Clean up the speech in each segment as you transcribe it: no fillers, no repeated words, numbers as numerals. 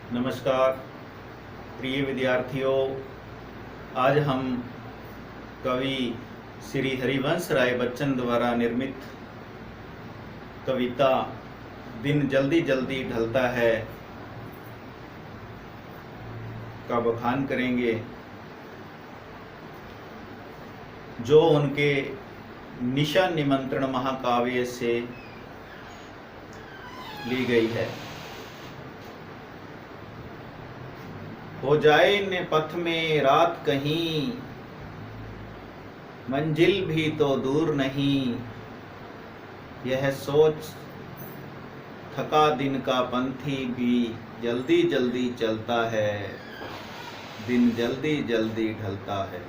नमस्कार प्रिय विद्यार्थियों। आज हम कवि श्री हरिवंश राय बच्चन द्वारा निर्मित कविता दिन जल्दी जल्दी ढलता है का बखान करेंगे, जो उनके निशा निमंत्रण महाकाव्य से ली गई है। हो जाए न पथ में रात कहीं, मंजिल भी तो दूर नहीं, यह सोच थका दिन का पंथी भी जल्दी जल्दी चलता है, दिन जल्दी जल्दी ढलता है।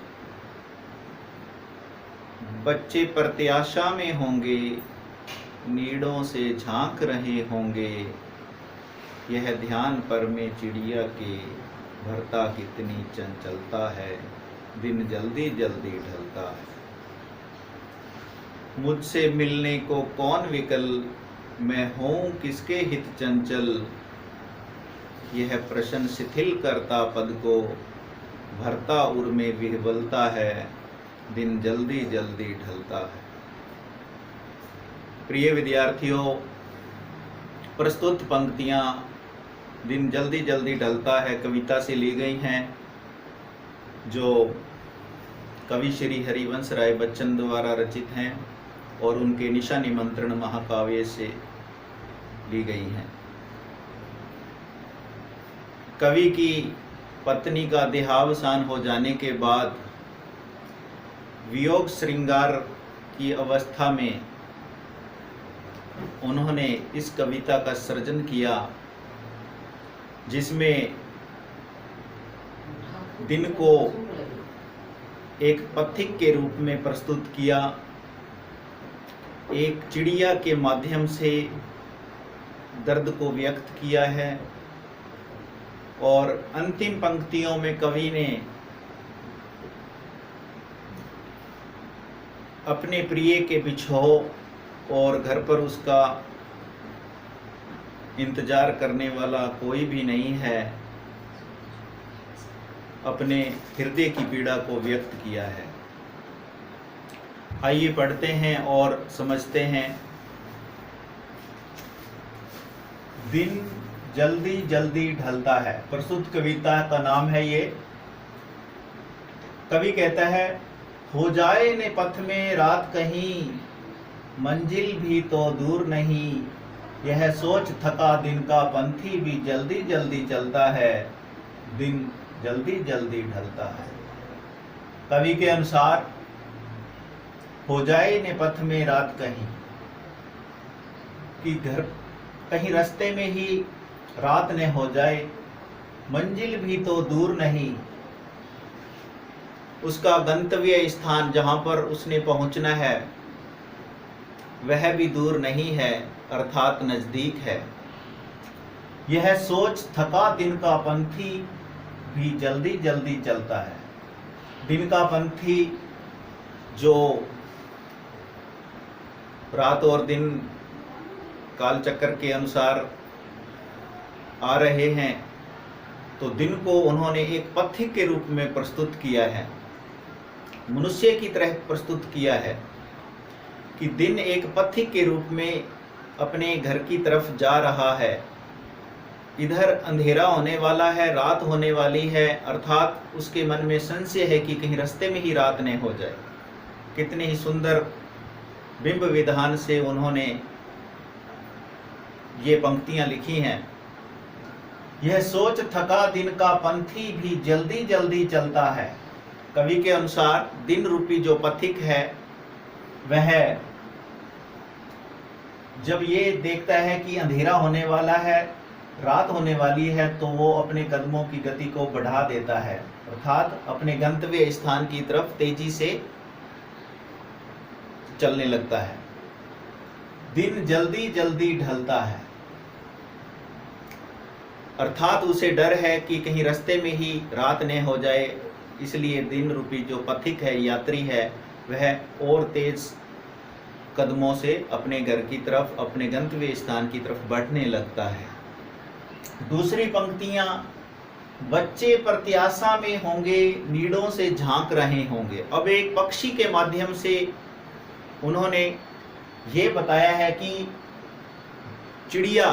बच्चे प्रत्याशा में होंगे, नीड़ों से झांक रहे होंगे, यह ध्यान पर में चिड़िया के भरता कितनी चंचलता है, दिन जल्दी जल्दी ढलता है। मुझसे मिलने को कौन विकल, मैं हूँ किसके हित चंचल, यह प्रश्न शिथिल करता पद को भरता उर में विह्वलता है, दिन जल्दी जल्दी ढलता है। प्रिय विद्यार्थियों, प्रस्तुत पंक्तियाँ दिन जल्दी जल्दी ढलता है कविता से ली गई हैं, जो कवि श्री हरिवंश राय बच्चन द्वारा रचित हैं और उनके निशा निमंत्रण महाकाव्य से ली गई हैं। कवि की पत्नी का देहावसान हो जाने के बाद वियोग श्रृंगार की अवस्था में उन्होंने इस कविता का सृजन किया, जिसमें दिन को एक पथिक के रूप में प्रस्तुत किया, एक चिड़िया के माध्यम से दर्द को व्यक्त किया है, और अंतिम पंक्तियों में कवि ने अपने प्रिय के बिछोह और घर पर उसका इंतजार करने वाला कोई भी नहीं है, अपने हृदय की पीड़ा को व्यक्त किया है। आइए पढ़ते हैं और समझते हैं। दिन जल्दी जल्दी ढलता है, प्रस्तुत कविता का नाम है ये। कवि कहता है, हो जाए न पथ में रात कहीं, मंजिल भी तो दूर नहीं, यह सोच थका दिन का पंथी भी जल्दी जल्दी चलता है, दिन जल्दी जल्दी ढलता है। कवि के अनुसार हो जाए न पथ में रात कहीं, कि घर कहीं रास्ते में ही रात न हो जाए, मंजिल भी तो दूर नहीं, उसका गंतव्य स्थान जहां पर उसने पहुंचना है वह भी दूर नहीं है, अर्थात नजदीक है। यह सोच थका दिन का पंथी भी जल्दी जल्दी चलता है। दिन का पंथी जो रात और दिन काल चक्र के अनुसार आ रहे हैं, तो दिन को उन्होंने एक पथिक के रूप में प्रस्तुत किया है, मनुष्य की तरह प्रस्तुत किया है, कि दिन एक पथिक के रूप में अपने घर की तरफ जा रहा है। इधर अंधेरा होने वाला है, रात होने वाली है, अर्थात उसके मन में संशय है कि कहीं रास्ते में ही रात न हो जाए। कितने ही सुंदर बिंब विधान से उन्होंने ये पंक्तियां लिखी हैं। यह सोच थका दिन का पंथी भी जल्दी जल्दी चलता है। कवि के अनुसार दिन रूपी जो पथिक है, वह जब ये देखता है कि अंधेरा होने वाला है, रात होने वाली है, तो वो अपने कदमों की गति को बढ़ा देता है, अर्थात अपने गंतव्य स्थान की तरफ तेजी से चलने लगता है। दिन जल्दी जल्दी ढलता है, अर्थात उसे डर है कि कहीं रास्ते में ही रात न हो जाए, इसलिए दिन रूपी जो पथिक है, यात्री है, वह और तेज कदमों से अपने घर की तरफ, अपने गंतव्य स्थान की तरफ बढ़ने लगता है। दूसरी पंक्तियां, बच्चे प्रत्याशा में होंगे, नीड़ों से झांक रहे होंगे। अब एक पक्षी के माध्यम से उन्होंने ये बताया है कि चिड़िया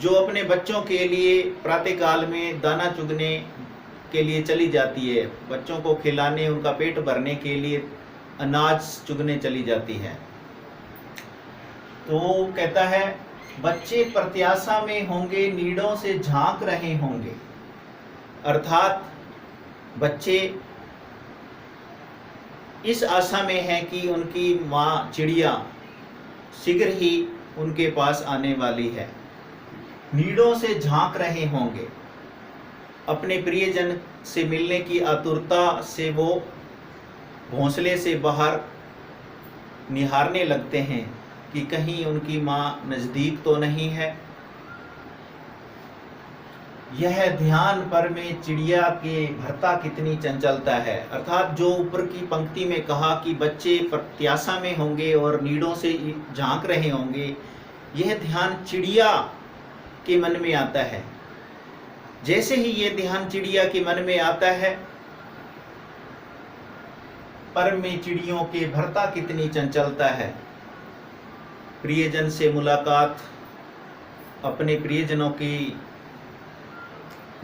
जो अपने बच्चों के लिए प्रातःकाल में दाना चुगने के लिए चली जाती है, बच्चों को खिलाने, उनका पेट भरने के लिए अनाज चुगने चली जाती है, तो वो कहता है बच्चे प्रत्याशा में होंगे, नीड़ों से झांक रहे होंगे। अर्थात बच्चे इस आशा में हैं कि उनकी माँ चिड़िया शीघ्र ही उनके पास आने वाली है। नीड़ों से झांक रहे होंगे, अपने प्रियजन से मिलने की आतुरता से वो घोंसले से बाहर निहारने लगते हैं कि कहीं उनकी माँ नज़दीक तो नहीं है। यह ध्यान पर में चिड़िया के भरता कितनी चंचलता है। अर्थात जो ऊपर की पंक्ति में कहा कि बच्चे प्रत्याशा में होंगे और नीड़ों से झांक रहे होंगे, यह ध्यान चिड़िया के मन में आता है। जैसे ही ये ध्यान चिड़िया के मन में आता है, पर में चिड़ियों के भरता कितनी चंचलता है। प्रियजन से मुलाकात, अपने प्रियजनों की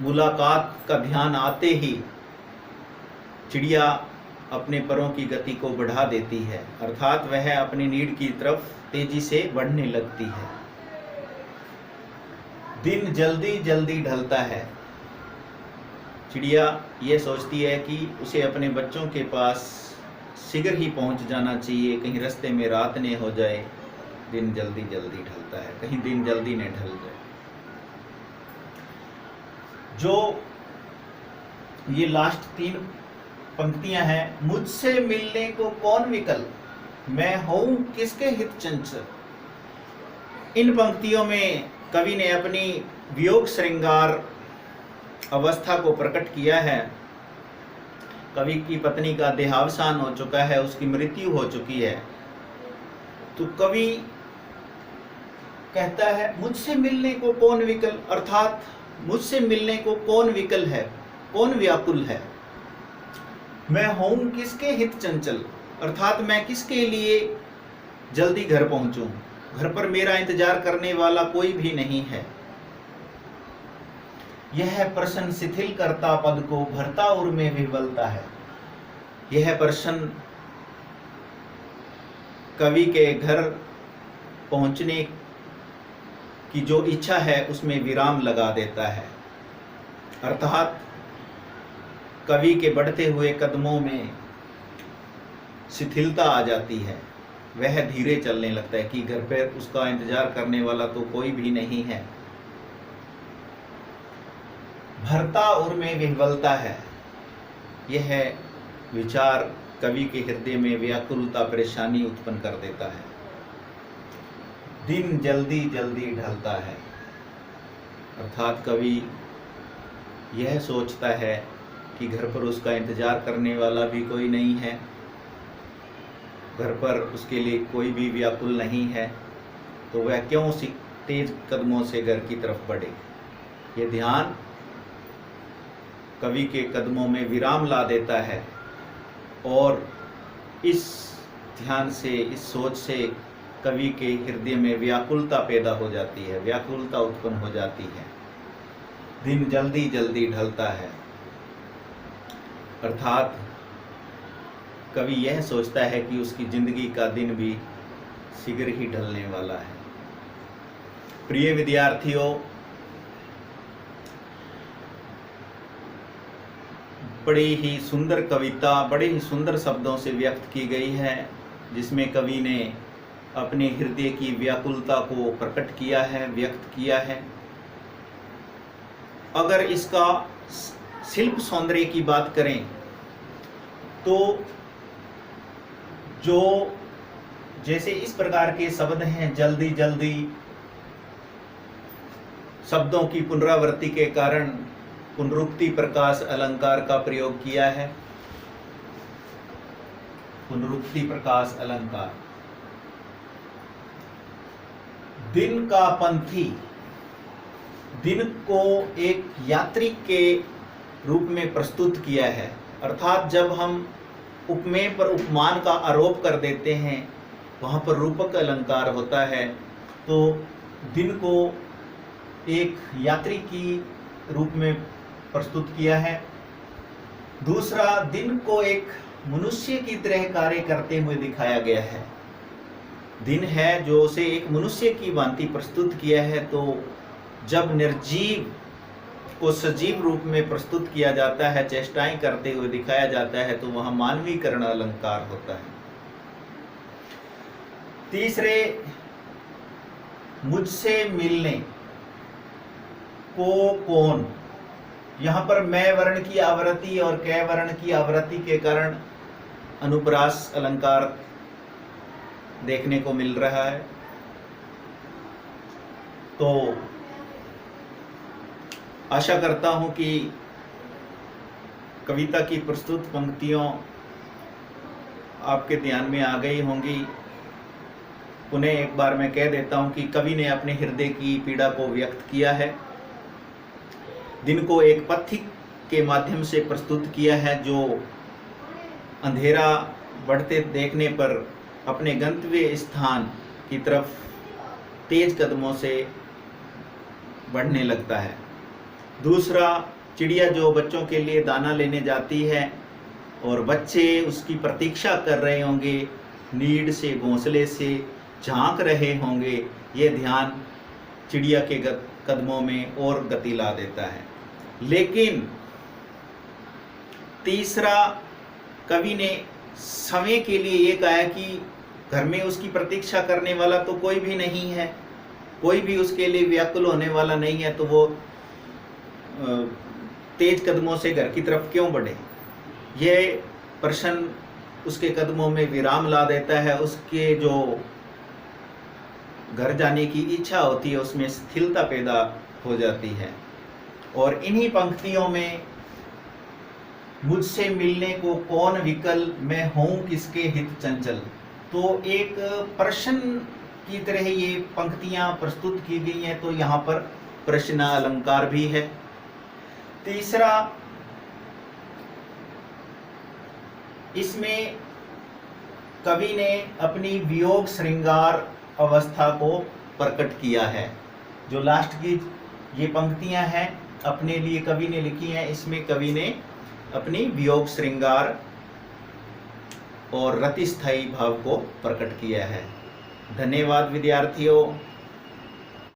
मुलाकात का ध्यान आते ही चिड़िया अपने परों की गति को बढ़ा देती है, अर्थात वह अपनी नीड़ की तरफ तेजी से बढ़ने लगती है। दिन जल्दी जल्दी ढलता है। चिड़िया ये सोचती है कि उसे अपने बच्चों के पास शीघ्र ही पहुंच जाना चाहिए, कहीं रास्ते में रात न हो जाए। दिन जल्दी जल्दी ढलता है, कहीं दिन जल्दी न ढल जाए। जो ये लास्ट 3 पंक्तियां हैं, मुझसे मिलने को कौन विकल, मैं हूं किसके हित चंचल। इन पंक्तियों में कवि ने अपनी वियोग श्रृंगार अवस्था को प्रकट किया है। कवि की पत्नी का देहावसान हो चुका है, उसकी मृत्यु हो चुकी है, तो कवि कहता है मुझसे मिलने को कौन विकल, अर्थात मुझसे मिलने को कौन विकल है, कौन व्याकुल है। मैं हूं किसके हित चंचल, अर्थात मैं किसके लिए जल्दी घर पहुंचूं, घर पर मेरा इंतजार करने वाला कोई भी नहीं है। यह प्रश्न शिथिल करता पद को भरता उर में विह्वलता है। यह प्रश्न कवि के घर पहुंचने की जो इच्छा है उसमें विराम लगा देता है। अर्थात कवि के बढ़ते हुए कदमों में शिथिलता आ जाती है। वह धीरे चलने लगता है कि घर पर उसका इंतजार करने वाला तो कोई भी नहीं है। भरता उर में विह्वलता है। यह विचार कवि के हृदय में व्याकुलता, परेशानी उत्पन्न कर देता है। दिन जल्दी जल्दी ढलता है, अर्थात कवि यह सोचता है कि घर पर उसका इंतजार करने वाला भी कोई नहीं है, घर पर उसके लिए कोई भी व्याकुल नहीं है, तो वह क्यों तेज कदमों से घर की तरफ बढ़े। ये ध्यान कवि के कदमों में विराम ला देता है और इस ध्यान से, इस सोच से कवि के हृदय में व्याकुलता पैदा हो जाती है, व्याकुलता उत्पन्न हो जाती है। दिन जल्दी जल्दी ढलता है, अर्थात कवि यह सोचता है कि उसकी जिंदगी का दिन भी शीघ्र ही ढलने वाला है। प्रिय विद्यार्थियों, बड़ी ही सुंदर कविता, बड़े ही सुंदर शब्दों से व्यक्त की गई है, जिसमें कवि ने अपने हृदय की व्याकुलता को प्रकट किया है, व्यक्त किया है। अगर इसका शिल्प सौंदर्य की बात करें तो जो जैसे इस प्रकार के शब्द हैं, जल्दी जल्दी, शब्दों की पुनरावृत्ति के कारण पुनरुक्ति प्रकाश अलंकार का प्रयोग किया है। पुनरुक्ति प्रकाश अलंकार। दिन का पंथी, दिन को एक यात्री के रूप में प्रस्तुत किया है। अर्थात जब हम उपमेय पर उपमान का आरोप कर देते हैं, वहाँ पर रूपक अलंकार होता है। तो दिन को एक यात्री की रूप में प्रस्तुत किया है। दूसरा, दिन को एक मनुष्य की तरह कार्य करते हुए दिखाया गया है। दिन है जो उसे एक मनुष्य की भांति प्रस्तुत किया है। तो जब निर्जीव को सजीव रूप में प्रस्तुत किया जाता है, चेष्टाएं करते हुए दिखाया जाता है, तो वह मानवीकरण अलंकार होता है। तीसरे, मुझसे मिलने को कौन, यहाँ पर मैं वर्ण की आवृत्ति और कै वर्ण की आवृत्ति के कारण अनुप्रास अलंकार देखने को मिल रहा है। तो आशा करता हूं कि कविता की प्रस्तुत पंक्तियों आपके ध्यान में आ गई होंगी। उन्हें एक बार मैं कह देता हूं कि कवि ने अपने हृदय की पीड़ा को व्यक्त किया है। दिन को एक पथिक के माध्यम से प्रस्तुत किया है, जो अंधेरा बढ़ते देखने पर अपने गंतव्य स्थान की तरफ तेज कदमों से बढ़ने लगता है। दूसरा, चिड़िया जो बच्चों के लिए दाना लेने जाती है और बच्चे उसकी प्रतीक्षा कर रहे होंगे, नीड से घोंसले से झांक रहे होंगे, ये ध्यान चिड़िया के कदमों में और गति ला देता है। लेकिन तीसरा, कवि ने समय के लिए ये कहा कि घर में उसकी प्रतीक्षा करने वाला तो कोई भी नहीं है, कोई भी उसके लिए व्याकुल होने वाला नहीं है, तो वो तेज कदमों से घर की तरफ क्यों बढ़े। ये प्रश्न उसके कदमों में विराम ला देता है। उसके जो घर जाने की इच्छा होती है उसमें स्थिरता पैदा हो जाती है। और इन्हीं पंक्तियों में मुझसे मिलने को कौन विकल, मैं हूँ किसके हित चंचल, तो एक प्रश्न की तरह ये पंक्तियां प्रस्तुत की गई हैं। तो यहाँ पर प्रश्न अलंकार भी है। तीसरा, इसमें कवि ने अपनी वियोग श्रृंगार अवस्था को प्रकट किया है। जो लास्ट की ये पंक्तियां हैं अपने लिए कवि ने लिखी हैं, इसमें कवि ने अपनी वियोग श्रृंगार और रतिस्थायी भाव को प्रकट किया है। धन्यवाद विद्यार्थियों।